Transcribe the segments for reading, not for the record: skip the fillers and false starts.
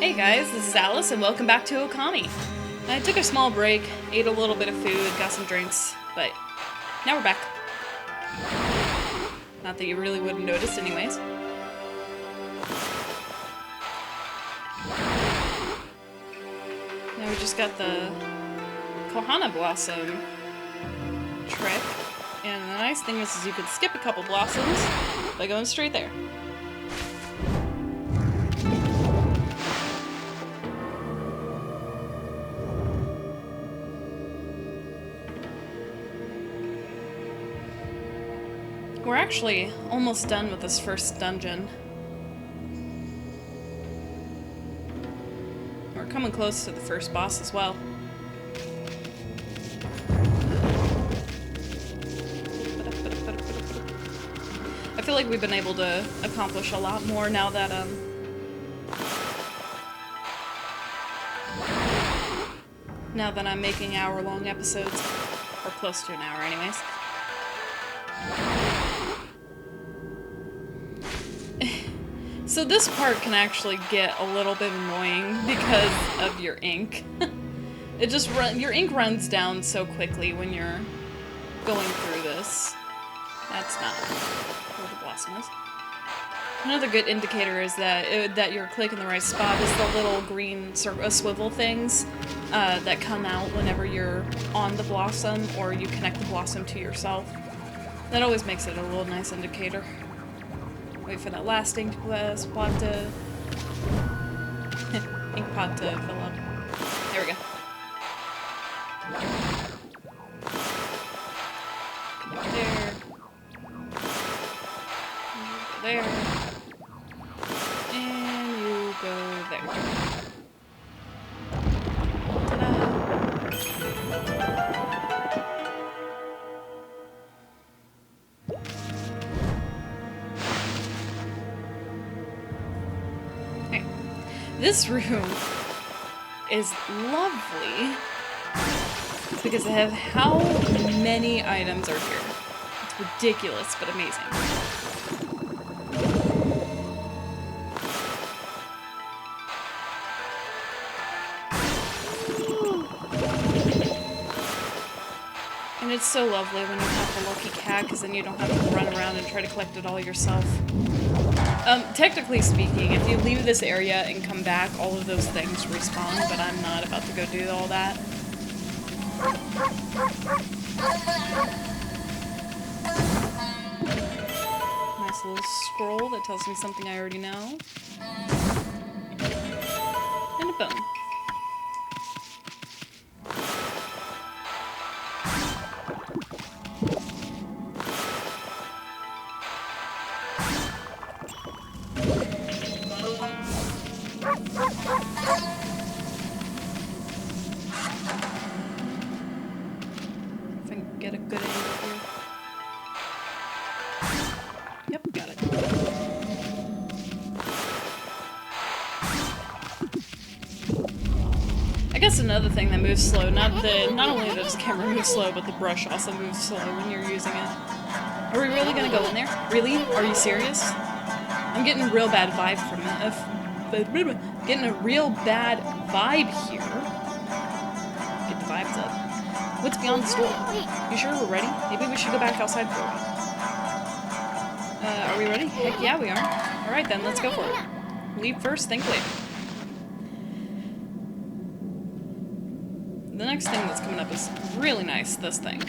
Hey guys, this is Alice and welcome back to Okami. I took a small break, ate a little bit of food, got some drinks, but now we're back. Not that you really would have noticed anyways. Now we just got the Kohana Blossom trick, and the nice thing is you can skip a couple blossoms by going straight there. We're actually almost done with this first dungeon. We're coming close to the first boss as well. I feel like we've been able to accomplish a lot more now that I'm making hour-long episodes, or close to an hour anyways. So this part can actually get a little bit annoying because of your ink. Your ink runs down so quickly when you're going through this. That's not where the blossom is. Another good indicator is that you're clicking the right spot is the little green swivel things that come out whenever you're on the blossom or you connect the blossom to yourself. That always makes it a little nice indicator. Wait for that last ink spot to... ink pot to fill up. There we go. There. You go there. And you go there. This room is lovely because of how many items are here. It's ridiculous, but amazing. And it's so lovely when you have the lucky cat, because then you don't have to run around and try to collect it all yourself. Technically speaking, if you leave this area and come back, all of those things respawn, but I'm not about to go do all that. Nice little scroll that tells me something I already know. And a bone. Get a good angle here. Yep, got it. I guess another thing that moves slow, not only does the camera move slow, but the brush also moves slow when you're using it. Are we really gonna go in there? Really? Are you serious? I'm getting a real bad vibe from it. Getting a real bad vibe here. Get the vibes up. What's beyond this door? You sure we're ready? Maybe we should go back outside for a while. Are we ready? Heck yeah, we are. Alright then, let's go for it. Leave first, think later. The next thing that's coming up is really nice, this thing.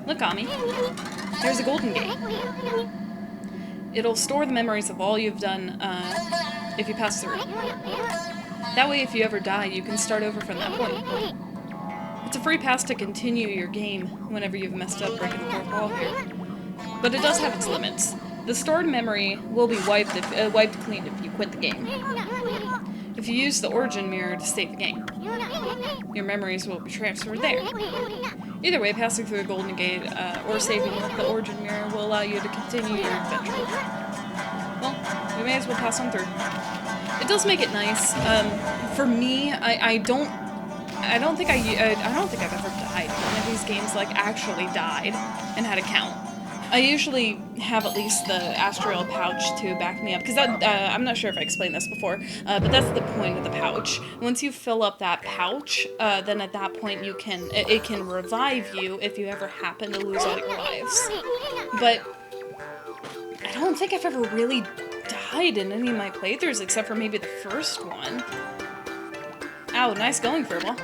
Look, Ami. There's a golden gate. It'll store the memories of all you've done, if you pass through. That way, if you ever die, you can start over from that point. It's a free pass to continue your game whenever you've messed up breaking the fourth wall here. But it does have its limits. The stored memory will be wiped clean if you quit the game. If you use the origin mirror to save the game, your memories will be transferred there. Either way, passing through the Golden Gate or saving with the origin mirror will allow you to continue your adventure. Well, we may as well pass on through. It does make it nice. For me, I don't think I've ever died in one of these games, like actually died and had a count. I usually have at least the astral pouch to back me up, because I'm not sure if I explained this before, but that's the point of the pouch. Once you fill up that pouch, then at that point it can revive you if you ever happen to lose all your lives. But I don't think I've ever really died in any of my playthroughs except for maybe the first one. Ow, nice going, Furball.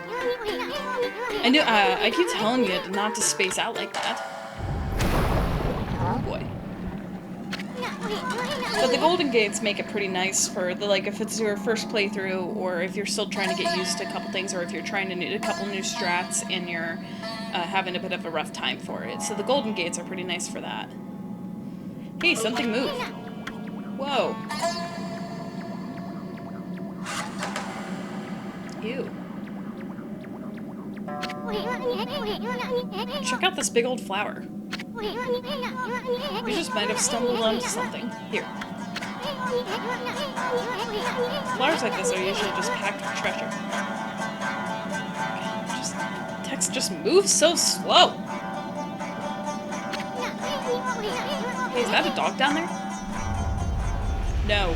I keep telling you not to space out like that. Oh boy. But the Golden Gates make it pretty nice for the, like, if it's your first playthrough, or if you're still trying to get used to a couple things, or if you're trying to do a couple new strats and you're having a bit of a rough time for it. So the Golden Gates are pretty nice for that. Hey, something moved. Whoa. Ew. Check out this big old flower. We just might have stumbled onto something. Here. Flowers like this are usually just packed with treasure. Text just moves so slow. Hey, is that a dog down there? No.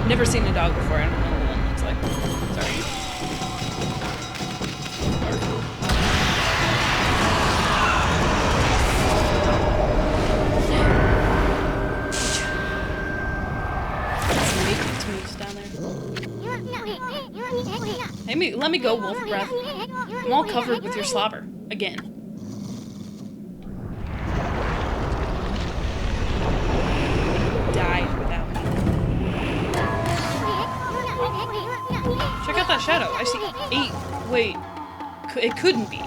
Never seen a dog before. I don't know what one looks like. Sorry. Hey, let me go, wolf breath. I'm all covered with your slobber. Again. Died without me. Check out that shadow. I see 8. Wait. It couldn't be.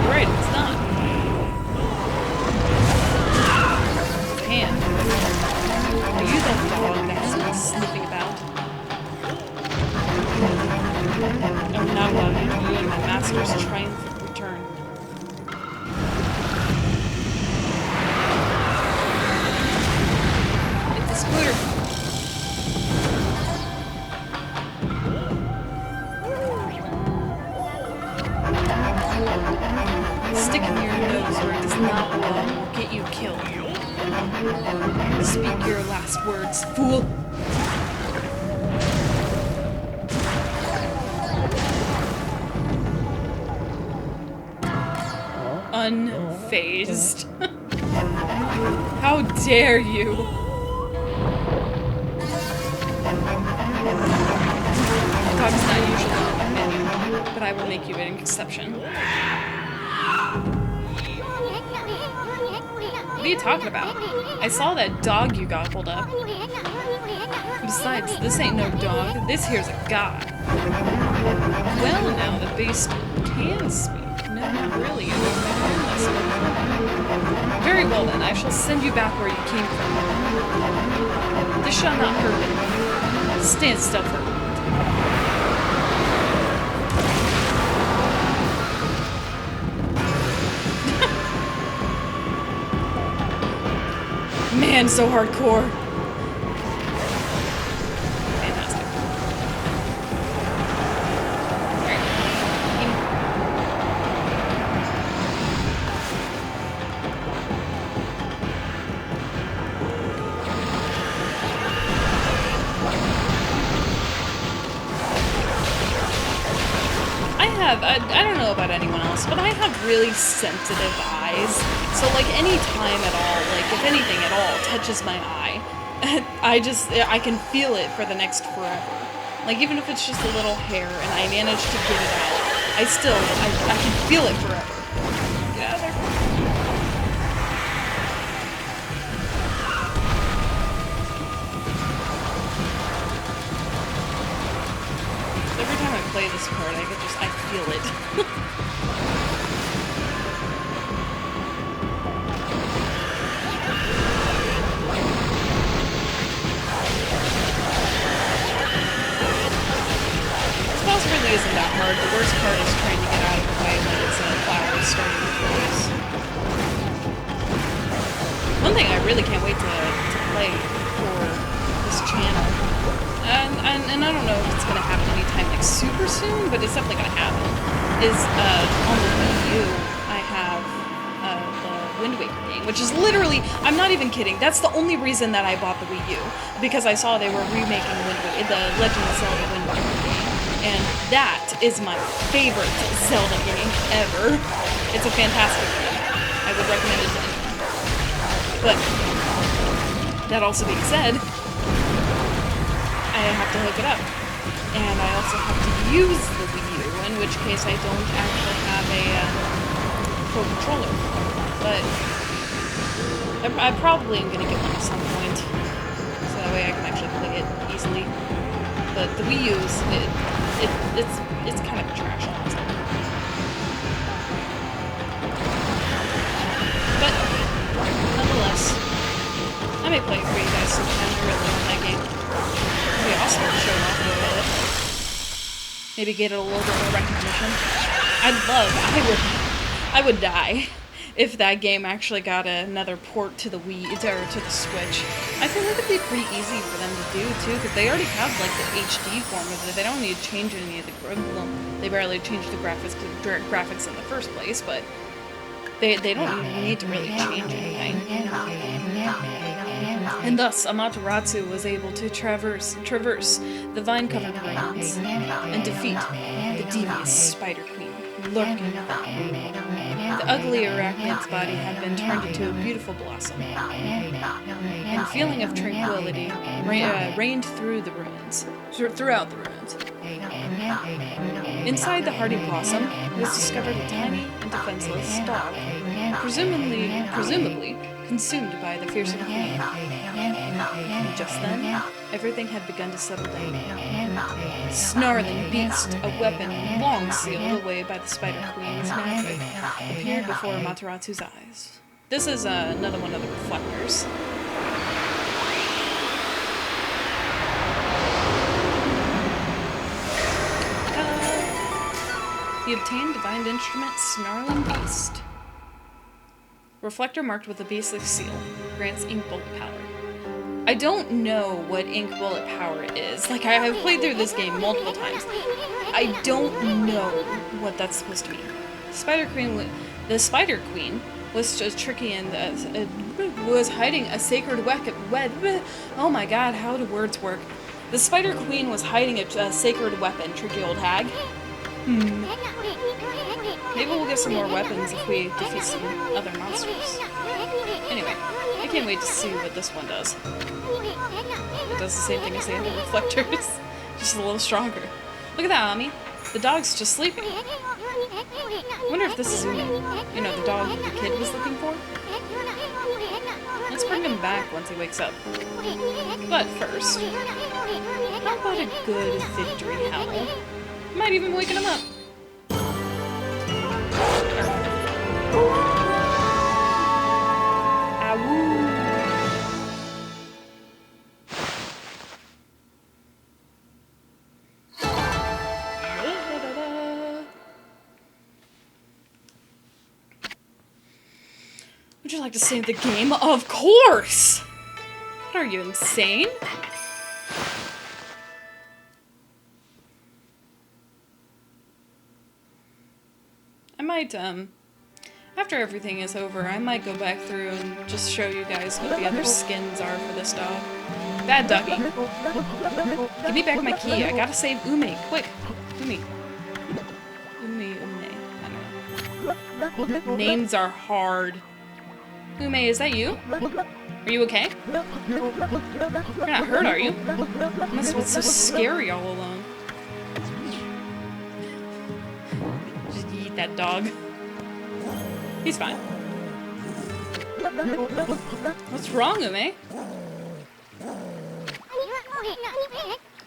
Right, it's not. It's a hand. Are you that dog that's been sniffing about? I'm not allowed to do you in my master's triumphant return. It's a scooter. Sticking your nose where it does not belong will get you killed. Speak your last words, fool. Unfazed. How dare you? Dog's not usually on the menu, but I will make you an exception. What are you talking about? I saw that dog you gobbled up. Besides, this ain't no dog. This here's a god. Well, now the beast can speak. No, not really. Very well then, I shall send you back where you came from. This shall not hurt him. Stand still for a moment. Man, so hardcore. Fantastic. Alright. I don't know about anyone else, but I have really sensitive eyes. So, like, any time at all, like, if anything at all touches my eye, I can feel it for the next forever. Like, even if it's just a little hair and I manage to get it out, I can feel it forever. Get out of there. Every time I play this part, I feel it. Really isn't that hard. The worst part is trying to get out of the way when it's a flower starting to freeze. One thing I really can't wait to play for this channel, and I don't know if it's going to happen anytime like super soon, but it's definitely going to happen, is on the Wii U I have Wind Waker game, which is literally, I'm not even kidding, that's the only reason that I bought the Wii U, because I saw they were remaking the Legend of Zelda Wind Waker game, and that is my favorite Zelda game ever. It's a fantastic game. I would recommend it to anyone. But, that also being said, I have to hook it up. And I also have to use the Wii U, in which case I don't actually have a Pro Controller. But I probably am going to get one at some point, so that way I can actually play it easily. But the Wii U is, it's kind of trash, honestly. But, nonetheless, I may play it for you guys sometime. I really want that game. It'd be awesome to show off a little bit. Maybe get it a little bit more recognition. I would die if that game actually got another port to the Wii, or to the Switch. I feel like it'd be pretty easy for them to do, too, because they already have, like, the HD form of it. They don't need to change any of the, well, they barely changed the graphics in the first place, but they don't even need to really change anything. And thus, Amaterasu was able to traverse the vine-covered grounds and defeat the devious Spider Queen, lurking there. The ugly arachnid's body had been turned into a beautiful blossom, and a feeling of tranquility reigned throughout the ruins. Inside the hardy blossom was discovered a tiny and defenseless dog, presumably consumed by the fearsome queen. And just then, everything had begun to settle down. A snarling beast, a weapon long sealed away by the Spider Queen's magic, appeared before Amaterasu's eyes. This is another one of the reflectors. You obtained Divine Instrument Snarling Beast. Reflector marked with a basic seal. Grants ink bolt power. I don't know what ink bullet power is. Like, I've played through this game multiple times. I don't know what that's supposed to mean. The Spider Queen was just tricky and was hiding a sacred weapon. Oh my god, how do words work? The Spider Queen was hiding a sacred weapon, tricky old hag. Maybe we'll get some more weapons if we defeat some other monsters. Anyway, I can't wait to see what this one does. It does the same thing as the other reflectors, just a little stronger. Look at that, Ami. The dog's just sleeping. I wonder if this is Umi. You know, the dog the kid was looking for? Let's bring him back once he wakes up. But first, how about a good victory howl? Might even waken him up. Would you like to save the game? Of course! What, are you insane? I might, after everything is over, I might go back through and just show you guys what the other skins are for this dog. Bad doggy. Give me back my key. I gotta save Ume. Quick. Ume. Ume. I don't know. Names are hard. Ume, is that you? Are you okay? You're not hurt, are you? It must have been so scary all along. Just eat that dog. He's fine. What's wrong, Ume?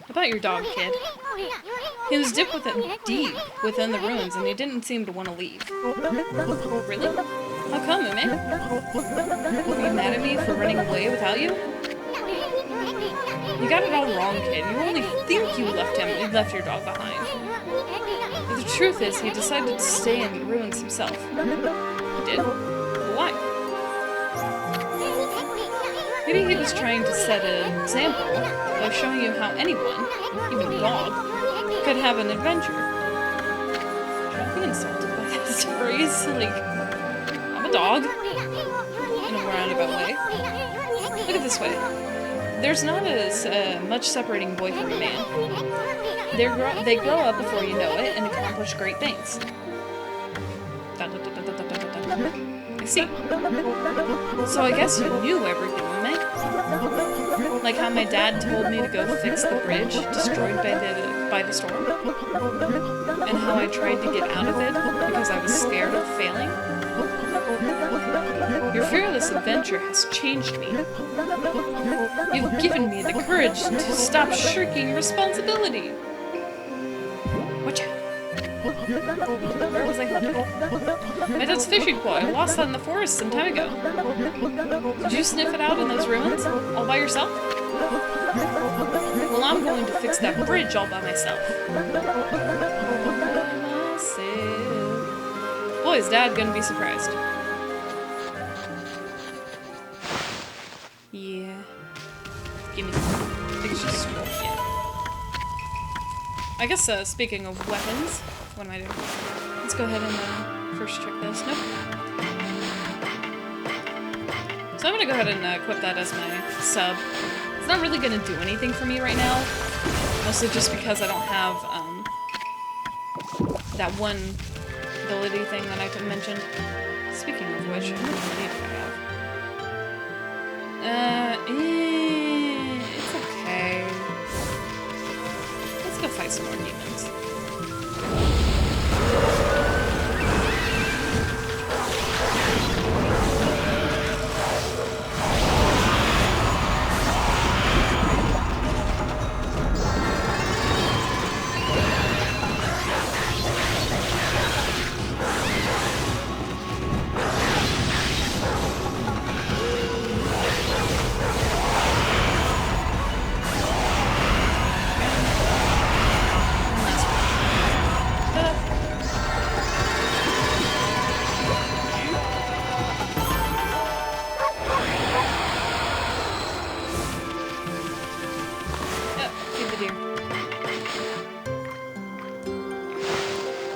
About your dog, kid. He was deep within the ruins, and he didn't seem to want to leave. Really? How come, Ume? Are you mad at me for running away without you? You got it all wrong, kid. You only think you left your dog behind. But the truth is, he decided to stay in the ruins himself. He did? Why? Maybe he was trying to set an example by showing you how anyone, even a dog, could have an adventure. Should I be insulted by this phrase? Like, I'm a dog. roundabout way. Look at this way. There's not as much separating boy from a man. They grow up before you know it and accomplish great things. I see. So I guess you knew everything, right? Like how my dad told me to go fix the bridge destroyed by the storm? And how I tried to get out of it because I was scared of failing? Your fearless adventure has changed me. You've given me the courage to stop shirking responsibility. Watch out. Where was I headed? My dad's fishing pole. I lost that in the forest some time ago. Did you sniff it out in those ruins? All by yourself? Well, I'm going to fix that bridge all by myself. Boy, is Dad gonna be surprised. Yeah. Gimme. I think it's just scroll. Yeah. I guess, speaking of weapons, what am I doing? Let's go ahead and first check this. Nope. So I'm gonna go ahead and equip that as my sub. It's not really gonna do anything for me right now. Mostly just because I don't have, that one ability thing that I mentioned. Speaking of which, how much money do I have? It's okay. Let's go fight some more demons.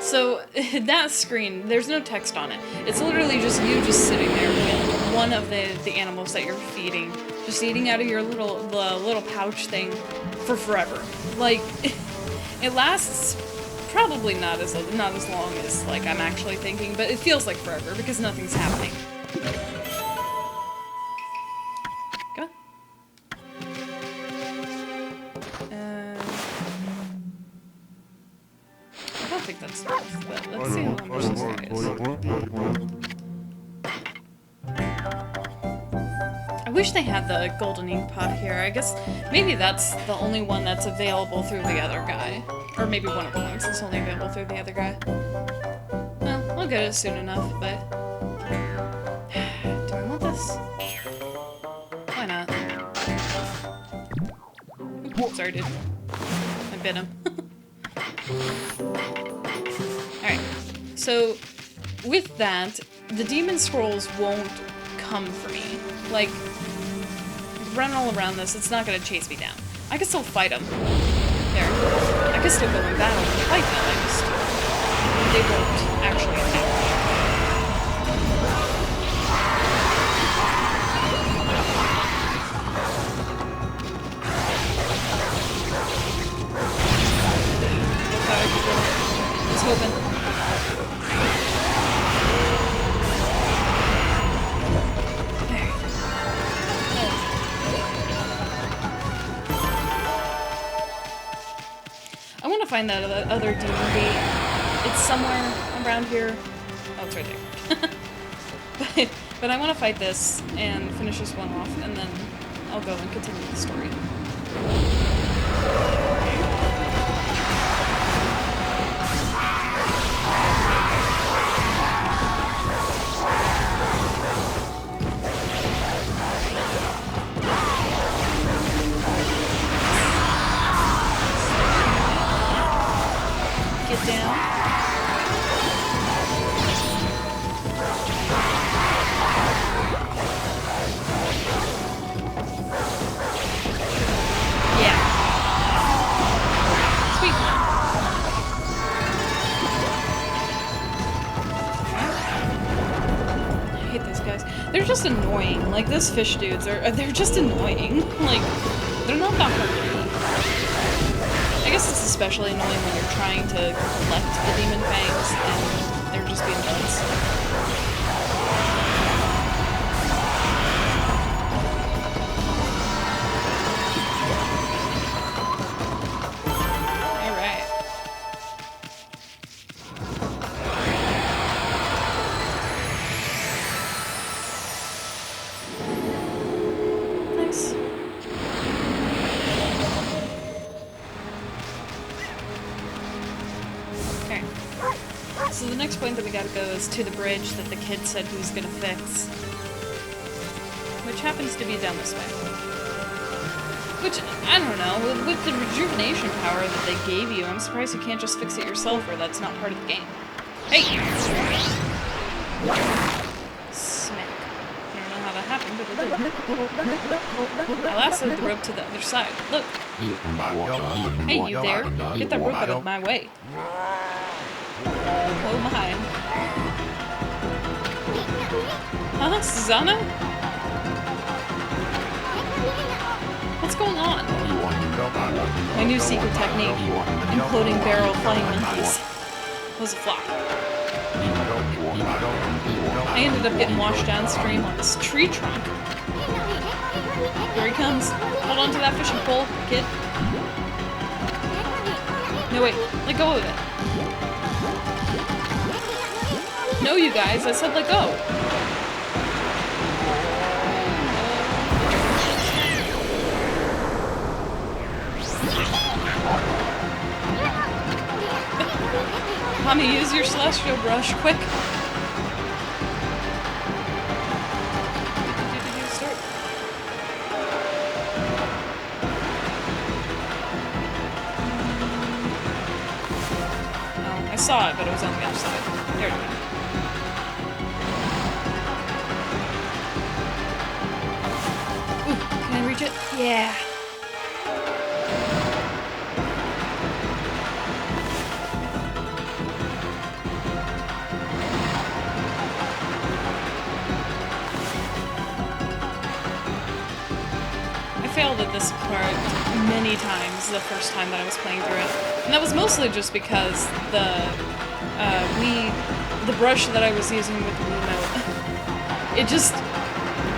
So, that screen, there's no text on it. It's literally just you just sitting there with one of the animals that you're feeding. Just eating out of your little pouch thing for forever. Like, it lasts probably not as long as, like, I'm actually thinking, but it feels like forever because nothing's happening. Go on. I don't think that's enough, but let's see how much this guy is. I wish they had the golden ink pot here. I guess maybe that's the only one that's available through the other guy. Or maybe one of the ones that's only available through the other guy. Well, I'll get it soon enough, but... do I want this? Why not? Oops, sorry, dude. I bit him. Alright, so with that, the demon scrolls won't come for me. Like, running all around this, it's not gonna chase me down. I can still fight them. There. I can still go in battle and fight them, I just... they won't actually attack me. I was hoping. I want to find that other demon gate. It's somewhere around here. Oh, it's right there. but I want to fight this and finish this one off, and then I'll go and continue the story. Get down. Yeah. just annoying. Like, those fish dudes they're just annoying. Like, they're not that hard to beat. I guess it's especially annoying when you're trying to collect the demon fangs and they're just being nuts. So the next point that we gotta go is to the bridge that the kid said he was gonna fix. Which happens to be down this way. Which, I don't know, with the rejuvenation power that they gave you, I'm surprised you can't just fix it yourself, or that's not part of the game. Hey! Smack. I don't know how that happened, but it did. I lassoed the rope to the other side. Look! Hey, you there! Get that rope out of my way! Oh my. Huh? Susanna? What's going on? My new secret technique, imploding barrel flying monkeys, was a flop. I ended up getting washed downstream on this tree trunk. Here he comes. Hold on to that fishing pole, kid. No, wait. Let go of it. No, you guys, I said let go. Mommy, use your celestial brush, quick. Oh, I saw it, but it was on the other side. There we go. Reach it? Yeah. I failed at this part many times the first time that I was playing through it. And that was mostly just because the brush that I was using with the Wiimote, it just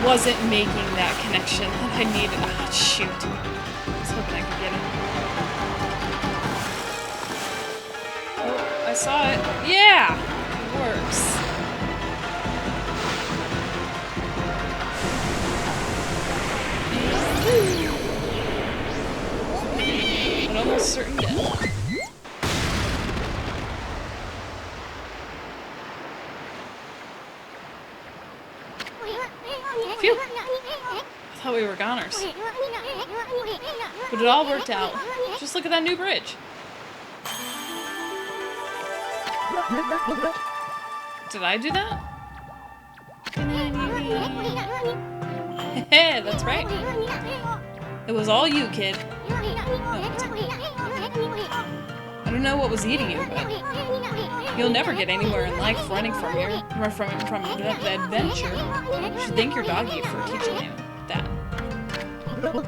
wasn't making that connection that I needed. Oh, shoot. I was hoping I could get it. Oh, I saw it. Yeah! It works. But almost certain death. Phew. I thought we were goners. But it all worked out. Just look at that new bridge. Did I do that? Heh, that's right. It was all you, kid. Oh, I don't know what was eating you, but you'll never get anywhere in life running from the adventure. You should thank your doggy for teaching you that.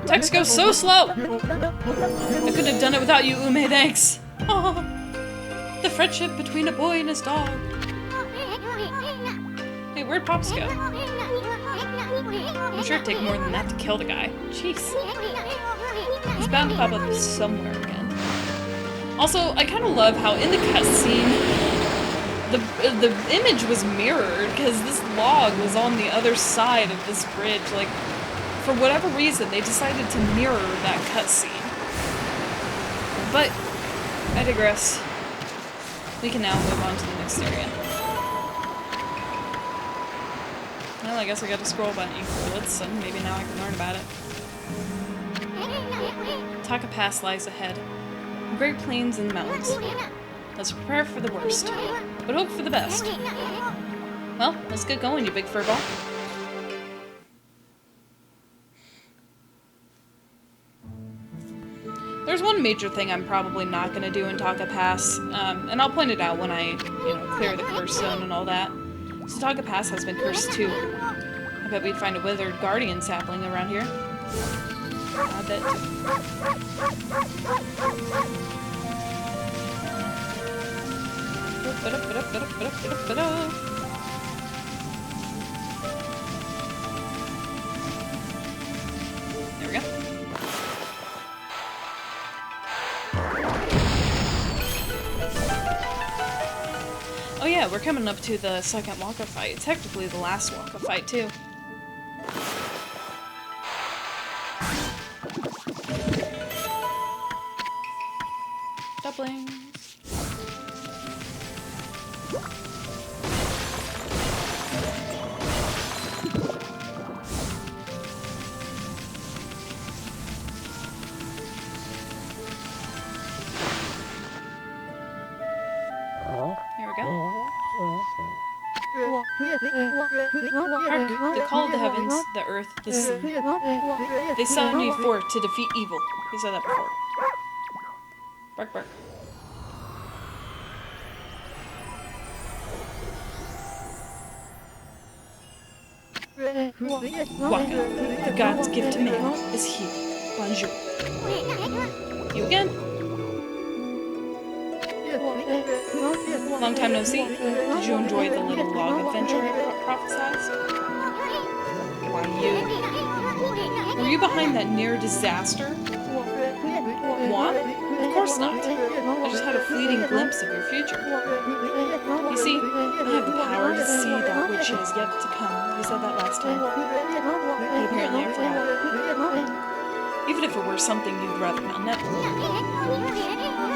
Text goes so slow! I couldn't have done it without you, Ume, thanks! Oh, the friendship between a boy and his dog. Hey, where'd Pops go? I'm sure it'd take more than that to kill the guy. Jeez. He's bound to pop up somewhere again. Also, I kind of love how in the cutscene, the image was mirrored, because this log was on the other side of this bridge. Like, for whatever reason, they decided to mirror that cutscene. But, I digress. We can now move on to the next area. Well, I guess I got a scroll button equals, and maybe now I can learn about it. Taka Pass lies ahead. Great plains and mountains. Let's prepare for the worst, but hope for the best. Well, let's get going, you big furball. There's one major thing I'm probably not going to do in Taka Pass, and I'll point it out when I, clear the curse zone and all that. So Taka Pass has been cursed too. I've bet we'd find a withered guardian sapling around here. I bet. There we go. Oh yeah, we're coming up to the second Waka fight. Technically the last Waka fight, too. Doublings. There we go. Hark, the call of the heavens, the earth, the sea. They summon me forth to defeat evil. He said that before. Bark, bark. Waka, the god's gift to man, is here. Bonjour. You again? Long time no see. Did you enjoy the little log adventure I prophesized? Why, you... Were you behind that near disaster? What? Of course not. I just had a fleeting glimpse of your future. You see, I have the power to see that which is yet to come. You said that last time. But apparently I forgot. Even if it were something you'd rather not know.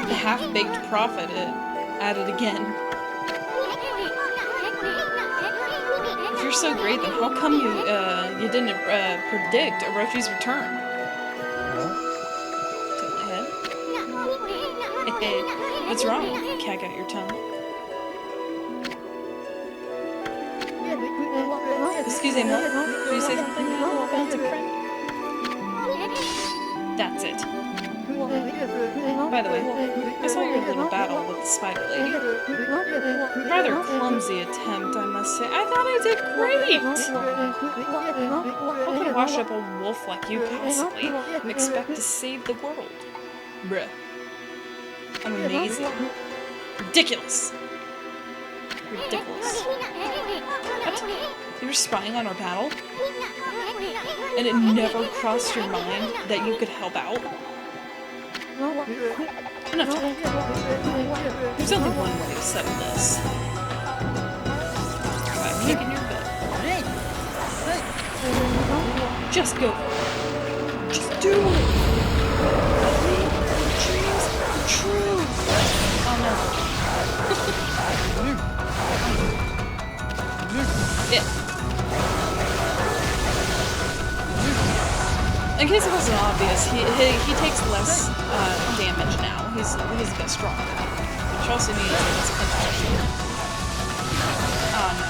The half-baked prophet at it again. If you're so great, then how come you didn't predict Orochi's return? Tilt my head. What's wrong? Cag out your tongue. Excusez-moi. Will you say something now, romantic friend? That's it. By the way, I saw your little battle with the spider lady. Rather clumsy attempt, I must say. I thought I did great! How could a wash-up wolf like you possibly expect to save the world? Bruh. I'm amazing. Ridiculous. Ridiculous. What? You were spying on our battle? And it never crossed your mind that you could help out? Enough talk. There's only one way to settle this. By taking your bet. Just go for it. Just do it! Dreams are true! Oh no. Yeah. In case it wasn't obvious, he takes less damage now. He's a bit stronger, which also means that he's contagious. Oh no.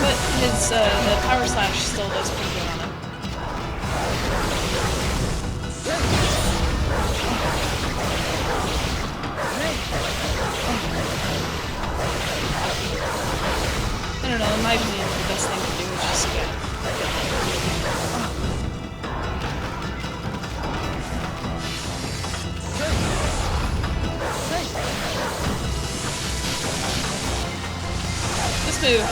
But his the power slash still does pretty good on him. I don't know, in my opinion, the best thing to do is just go. This move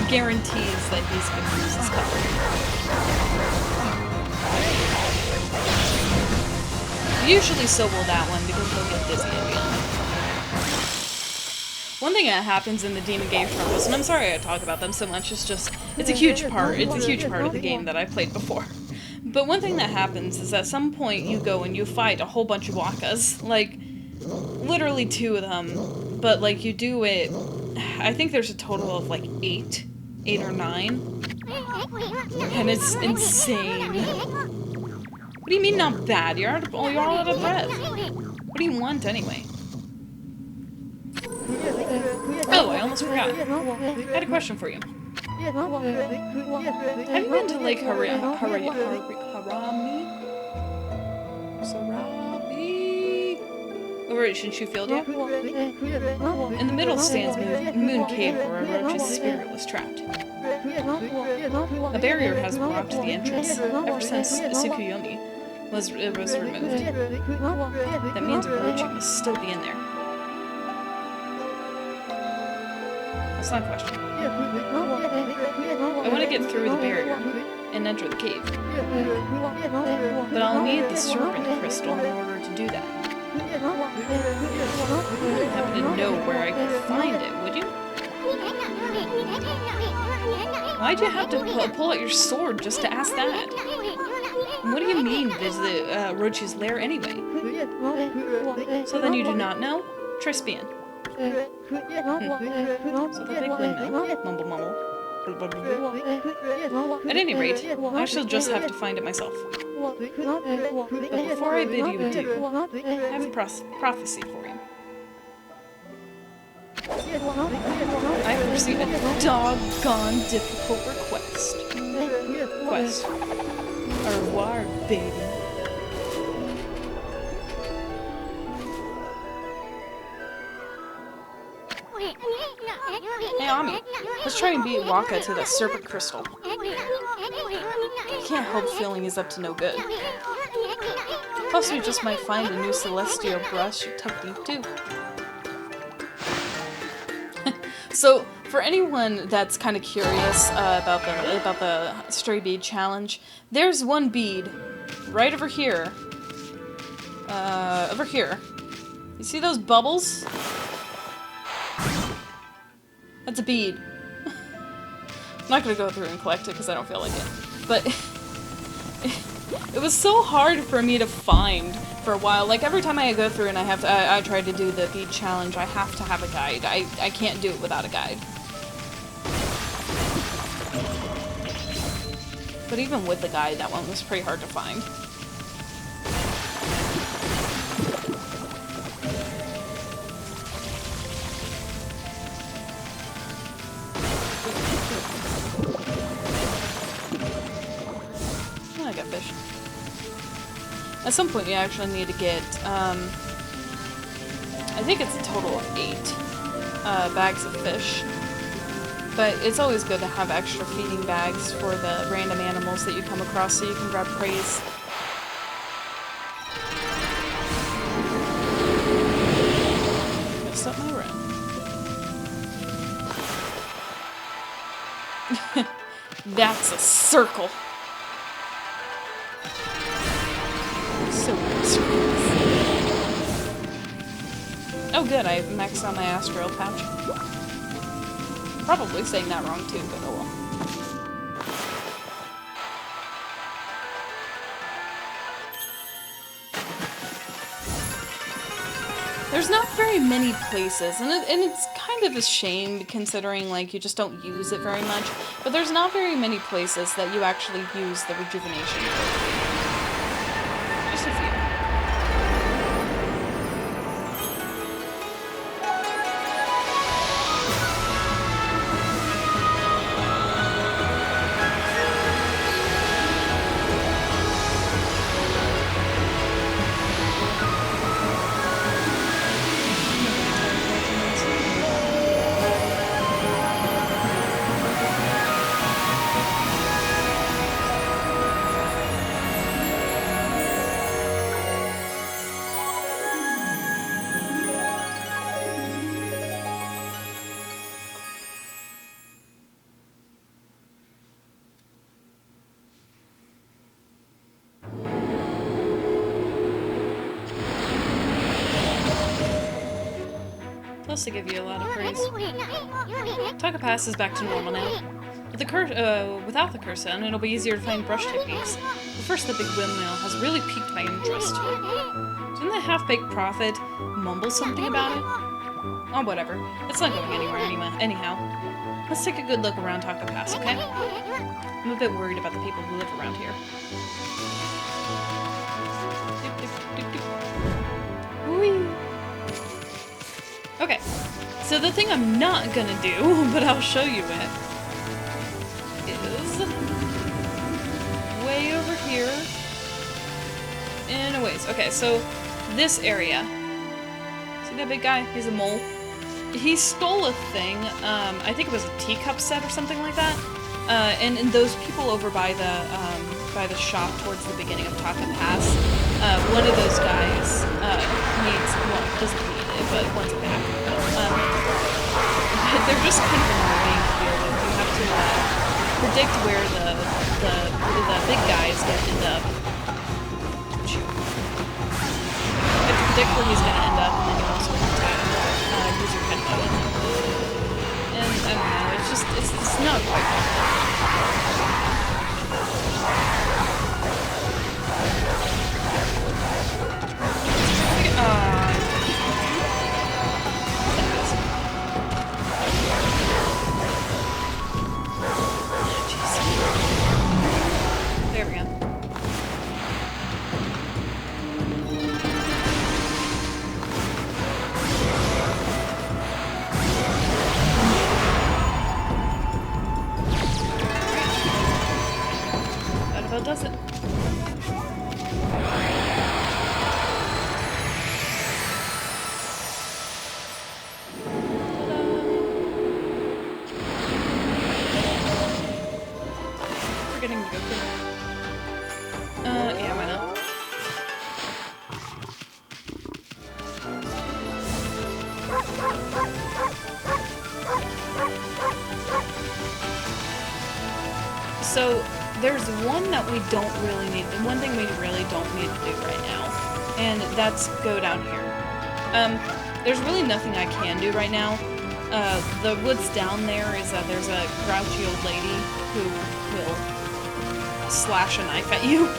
guarantees that he's going to use his cover. Usually so will that one because he'll get dizzy at the end. One thing that happens in the Demon Game troubles, and I'm sorry I talk about them so much, it's a huge part of the game that I played before. But one thing that happens is at some point you go and you fight a whole bunch of Wakas, like, literally 2 of them, but like you do it, I think there's a total of like 8 or 9, and it's insane. What do you mean not bad? You're all out of breath. What do you want anyway? Oh, I almost forgot. I had a question for you. Have you been to Lake Harami? Over at Shinshu Field, yeah? In the middle stands Moon Cave, where Orochi's spirit was trapped. A barrier has blocked the entrance ever since Tsukuyomi was removed. That means Orochi must still be in there. That's not a question. I want to get through the barrier and enter the cave. But I'll need the serpent crystal in order to do that. You wouldn't happen to know where I could find it, would you? Why'd you have to pull out your sword just to ask that? And what do you mean there's the Orochi's lair anyway? So then you do not know? Trispian. So the big windmill. Mumble mumble. At any rate, I shall just have to find it myself. But before I bid you adieu, I have a prophecy for you. I have received a doggone difficult request. Au revoir, baby. Hey, Ami, let's try and beat Waka to that serpent crystal. I can't help feeling he's up to no good. Plus, we just might find a new celestial brush technique too. So, for anyone that's kind of curious about the stray bead challenge, there's one bead right over here. Over here. You see those bubbles? That's a bead. I'm not gonna go through and collect it because I don't feel like it. But it was so hard for me to find for a while. Like every time I go through and I try to do the bead challenge, I have to have a guide. I can't do it without a guide. But even with the guide, that one was pretty hard to find. I got fish. At some point, we actually need to get, I think it's a total of 8 bags of fish. But it's always good to have extra feeding bags for the random animals that you come across so you can grab praise. Messed up my run. That's a circle. So circles. Oh good, I maxed out my astral pouch. Probably saying that wrong too, but oh well. There's not very many places, and it's kind of a shame considering like you just don't use it very much, but there's not very many places that you actually use the rejuvenation. Just a few. Plus, they give you a lot of praise. Taka Pass is back to normal now. With the without the curse on, it'll be easier to find brush techniques. But first, the big windmill has really piqued my interest. Didn't the half-baked prophet mumble something about it? Oh, whatever. It's not going anywhere anyhow. Let's take a good look around Taka Pass, okay? I'm a bit worried about the people who live around here. Whee! Okay, so the thing I'm not gonna do, but I'll show you it, is way over here in a ways. Okay, so this area Yeah, big guy. He's a mole. He stole a thing. I think it was a teacup set or something like that. And those people over by the shop towards the beginning of Taka Pass, one of those guys doesn't need it, but wants it back. They're just kind of annoying to deal with. You have to predict where the big guy is going to end up. Shoot. You have to predict where he's going to end up, and then you also have to use your head button. And I don't know, it's not quite right. There we go. That about does it. Forgetting to go through. Yeah, why not? So, there's one that we don't really need, one thing we really don't need to do right now, and that's go down here. There's really nothing I can do right now. The woods down there is that there's a grouchy old lady who will slash a knife at you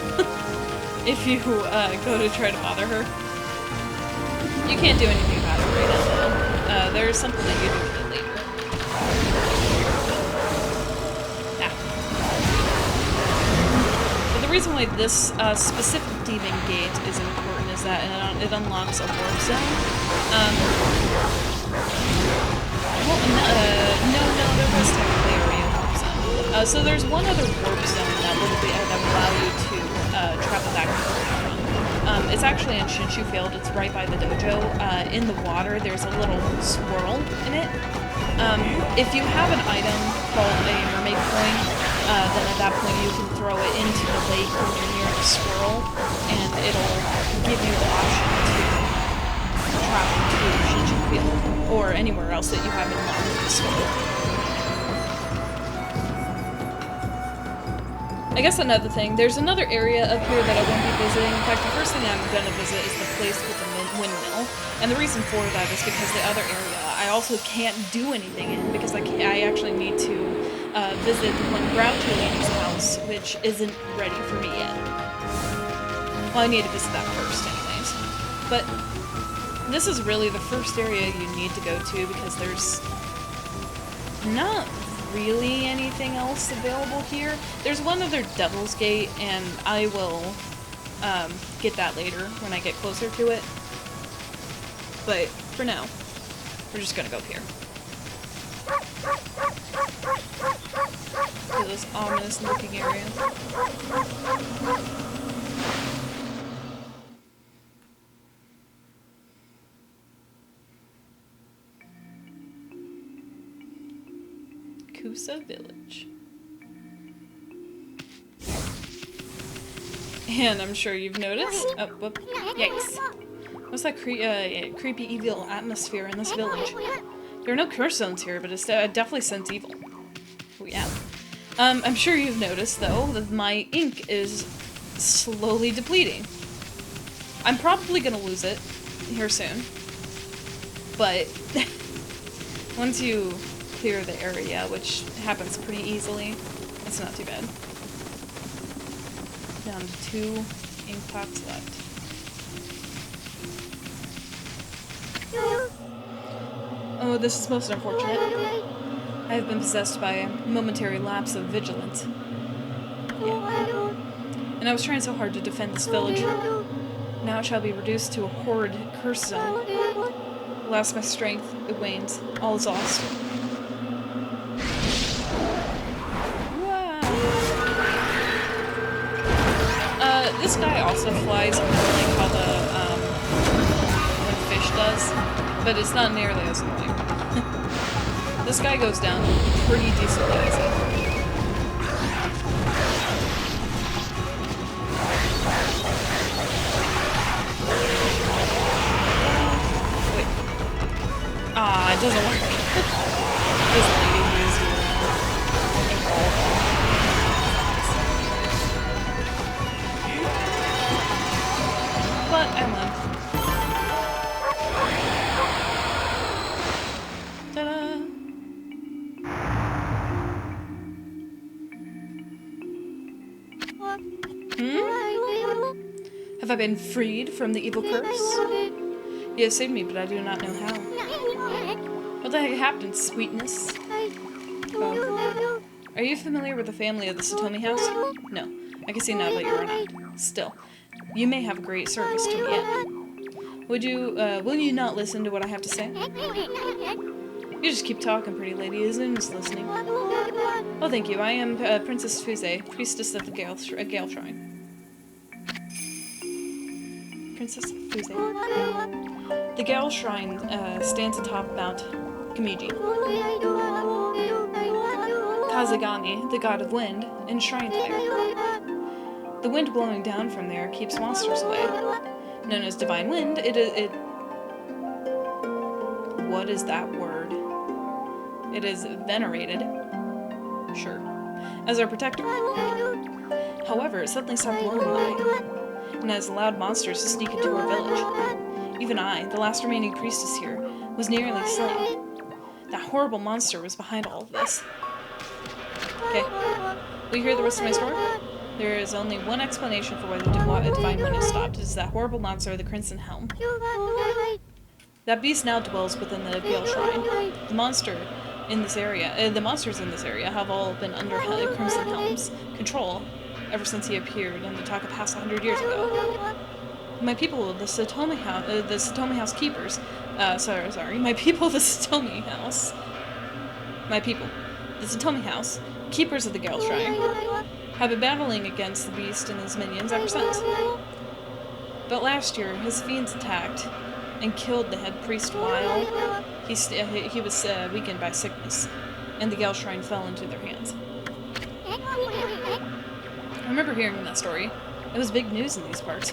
if you go to try to bother her. You can't do anything about it right now, though. There's something that you do with it later. Yeah. But the reason why this specific demon gate is important is that it unlocks a warp zone. No, there was technically already a warp zone. So there's one other warp zone that will allow you to travel back to the town. It's actually in Shinshu Field. It's right by the dojo. In the water, there's a little swirl in it. If you have an item called a mermaid coin, then at that point you can throw it into the lake when you're near the swirl, and it'll give you the option to travel to Shinshu Field, or anywhere else that you have in mind with the swirl. I guess another thing, there's another area up here that I won't be visiting. In fact, the first thing I'm going to visit is the place with the windmill. And the reason for that is because the other area I also can't do anything in, because I actually need to visit the one Groucho lady's house, which isn't ready for me yet. Well, I need to visit that first anyways. But this is really the first area you need to go to, because there's not really anything else available here. There's one other Devil's Gate, and I will get that later when I get closer to it. But for now, we're just gonna go here. To this ominous looking area. Kusa Village. And I'm sure you've noticed. Oh, whoop. Yikes. What's that creepy, evil atmosphere in this village? There are no curse zones here, but I definitely sense evil. Oh, yeah. I'm sure you've noticed, though, that my ink is slowly depleting. I'm probably gonna lose it here soon. But once you clear the area, which happens pretty easily, it's not too bad. Down to 2 ink pots left. Oh, this is most unfortunate. I have been possessed by a momentary lapse of vigilance. Yeah. And I was trying so hard to defend this village. Now it shall be reduced to a horrid curse zone. Alas, my strength, it wanes. All is lost. This guy also flies, like how the fish does. But it's not nearly as annoying. This guy goes down pretty decently easy. Wait. Ah, it doesn't work. This lady is but I won. Ta-da! Have I been freed from the evil curse? You have saved me, but I do not know how. What the heck happened, sweetness? Oh. Are you familiar with the family of the Satomi house? No. I can see now that you are not. Still, you may have great service to me yet. Will you not listen to what I have to say? You just keep talking, pretty lady. Isn't just listening. Oh, thank you. I am Princess Fuse, priestess of the Gale Shrine. Princess Fuse. The Gale Shrine stands atop Mount Kamiji. Kazagami, the god of wind, enshrined there. The wind blowing down from there keeps monsters away. Known as divine wind, what is that word? It is venerated. Sure. As our protector. However, it suddenly stopped blowing away, and has allowed monsters to sneak into our village. Even I, the last remaining priestess here, was nearly slain. That horrible monster was behind all of this. Okay. Will you hear the rest of my story? There is only one explanation for why the divine wind has stopped. It is that horrible monster, the Crimson Helm. That beast now dwells within the Gale Shrine. The monsters in this area have all been under Crimson Helm's control ever since he appeared in the Taka past 100 years ago. My people, the Satomi House keepers, my people, the Satomi House, keepers of the Gale Shrine, have been battling against the beast and his minions ever since. But last year, his fiends attacked and killed the head priest while he was weakened by sickness, and the Gale Shrine fell into their hands. I remember hearing that story. It was big news in these parts.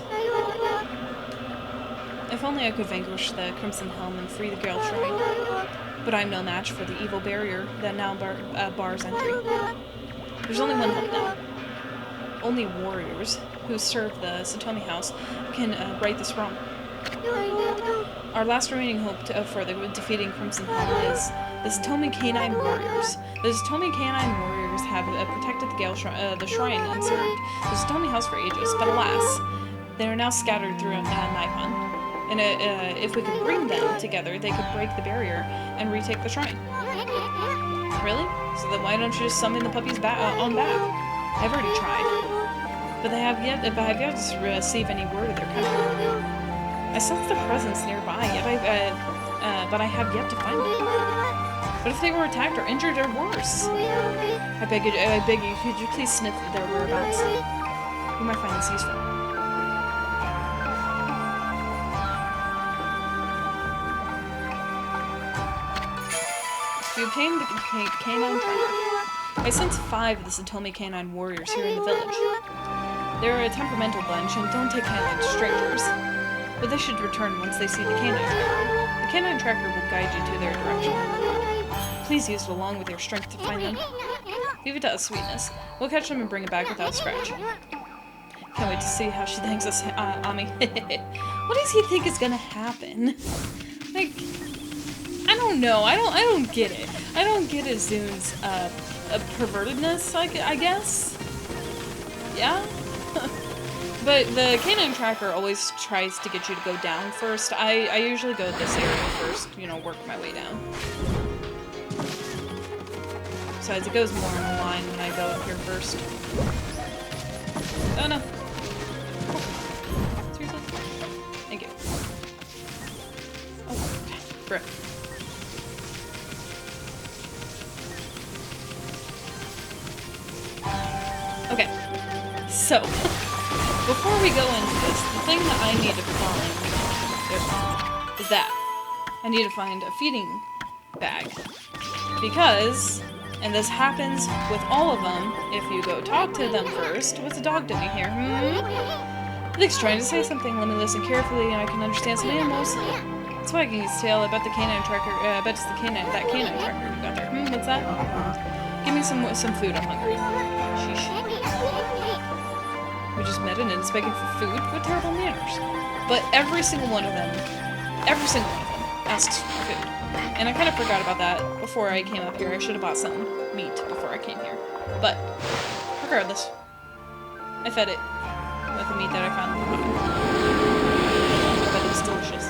If only I could vanquish the Crimson Helm and free the Gale Shrine. But I'm no match for the evil barrier that now bars entry. There's only one hope now. Only warriors who serve the Satomi House can right this wrong. Our last remaining hope for defeating Crimson Helm is the Satomi Canine Warriors. The Satomi Canine Warriors have protected the Gale the shrine and served the Satomi House for ages, but alas, they are now scattered throughout Nippon. And if we could bring them together, they could break the barrier and retake the shrine. Really? So then why don't you just summon the puppies on back? I've already tried, but I have yet to receive any word of their coming. I sense their presence nearby, but I have yet to find them. What if they were attacked or injured or worse? I beg you, could you please sniff their whereabouts? You might find this useful. You obtained the canine tracker. I sense 5 of the Satomi Canine Warriors here in the village. They're a temperamental bunch and don't take kindly to strangers. But they should return once they see the canine tracker. The canine tracker will guide you to their direction. Please use it along with your strength to find them. Leave it to us, sweetness. We'll catch them and bring it back without a scratch. Can't wait to see how she thanks us, Ami. What does he think is gonna happen? Like, I don't know. I don't get it. I don't get Izun's pervertedness, I guess. Yeah? But the canine tracker always tries to get you to go down first. I usually go this area first, you know, work my way down. Besides, it goes more in the line when I go up here first. Oh no. Oh. Seriously? Thank you. Oh, okay. Brick. Okay. So, before we go into this, the thing that I need to find is that. I need to find a feeding bag. Because, and this happens with all of them, if you go talk to them first. What's the dog doing here? I think he's trying to say something. Let me listen carefully and I can understand some animals. That's why I can use tail. I bet the canine tracker, I bet it's that canine tracker you got there. What's that? Give me some food, I'm hungry. Sheesh. We just met and it's begging for food? What terrible manners. But every single one of them asks for food. And I kind of forgot about that before I came up here. I should have bought some meat before I came here. But, regardless, I fed it with the meat that I found in the pocket. But it was delicious.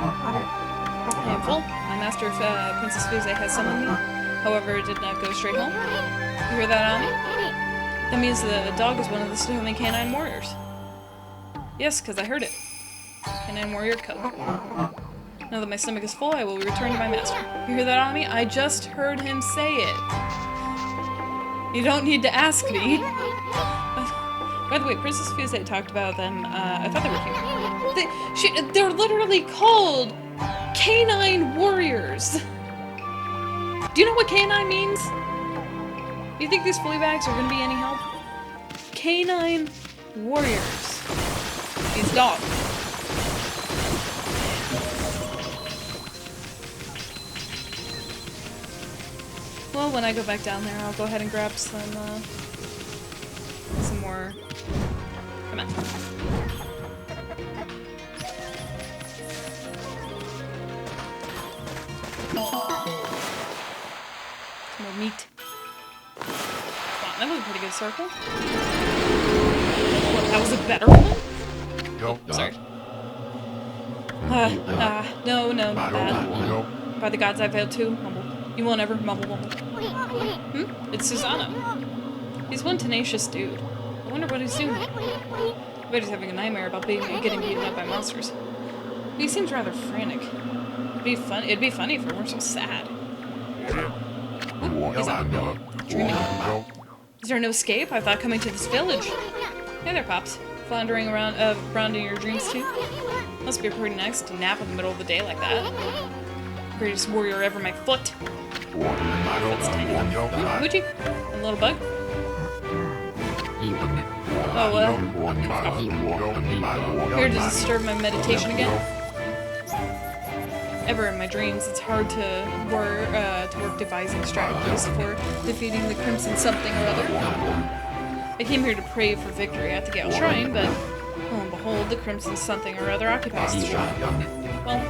I am full. My master, Princess Fuze, has summoned me. However, it did not go straight home. You hear that, Ami? That means the dog is one of the Snowy Canine Warriors. Yes, because I heard it. Canine Warrior Cub. Now that my stomach is full, I will return to my master. You hear that, Ami? I just heard him say it. You don't need to ask me. By the way, Princess Fuse talked about them. I thought they were cute. They're literally called Canine Warriors. Do you know what canine means? Do you think these flea bags are going to be any help? Canine Warriors. These dogs. Well, when I go back down there, I'll go ahead and grab some more. Come on. Some more meat. Wow, that was a pretty good circle. What, that was a better one? Nope. Sorry. No, not that. By the gods I failed too. Mumble. You won't ever mumble mumble. It's Susanna. He's one tenacious dude. I wonder what he's doing. I bet he's having a nightmare about getting beaten up by monsters. He seems rather frantic. It'd be funny if we weren't so sad. He's not dreaming. Is there no escape? I thought coming to this village. Hey there, Pops. Floundering around in your dreams too? Must be pretty nice to nap in the middle of the day like that. Greatest warrior ever, my foot. Foot's tiny. Hoochie? A little bug? Here to disturb my meditation again? Ever in my dreams, it's hard to work devising strategies for defeating the Crimson something or other. I came here to pray for victory at the Gale Shrine, but lo and behold, the Crimson something or other occupies the shrine. Well,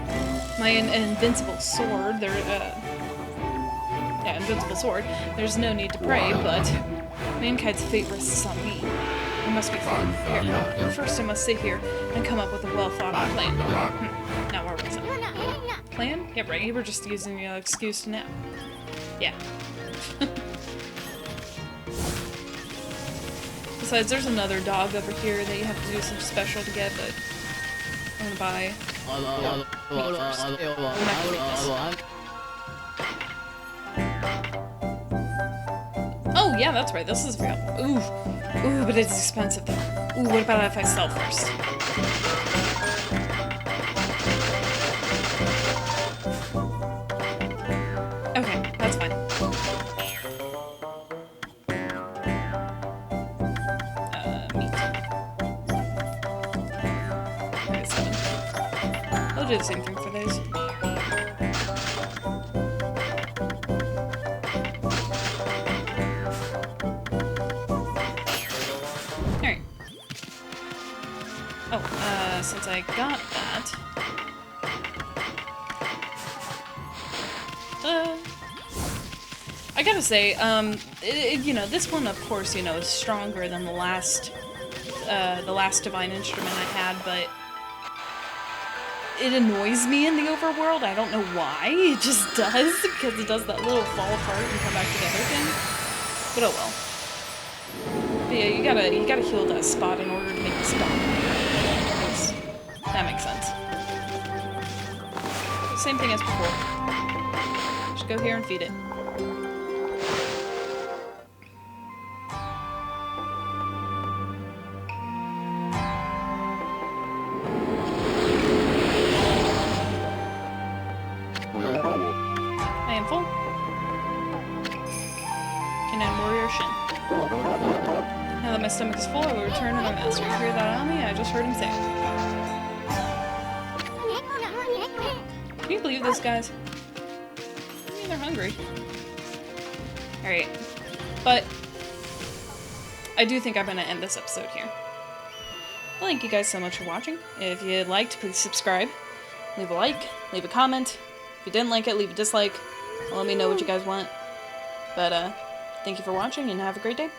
my invincible sword, invincible sword, there's no need to pray, but mankind's fate rests on me. I must be fully prepared. First, I must sit here and come up with a well-thought-out plan. Now, where was it? Plan? Yeah, right, you were just using the excuse to nap. Yeah. Besides, there's another dog over here that you have to do something special to get, but I'm gonna buy meat first. I'm not gonna eat this. Oh, yeah, that's right. This is real. Ooh, but it's expensive though. Ooh, what about if I sell first? Okay, that's fine. Meat. Okay, 7. I'll do the same thing for these. Alright. Oh, since I got that... I gotta say, this one, of course, is stronger than the last divine instrument I had, but it annoys me in the overworld. I don't know why. It just does, because it does that little fall apart and come back together thing. But oh well. But yeah, you gotta heal that spot in order to make the spot. That makes sense. Same thing as before. Just go here and feed it. is full, I will return to my master. You hear that, Ami? I just heard him say it. Can you believe this, guys? I mean, they're hungry. Alright. But I do think I'm going to end this episode here. Well, thank you guys so much for watching. If you liked, please subscribe. Leave a like. Leave a comment. If you didn't like it, leave a dislike. Let me know what you guys want. But, thank you for watching, and have a great day.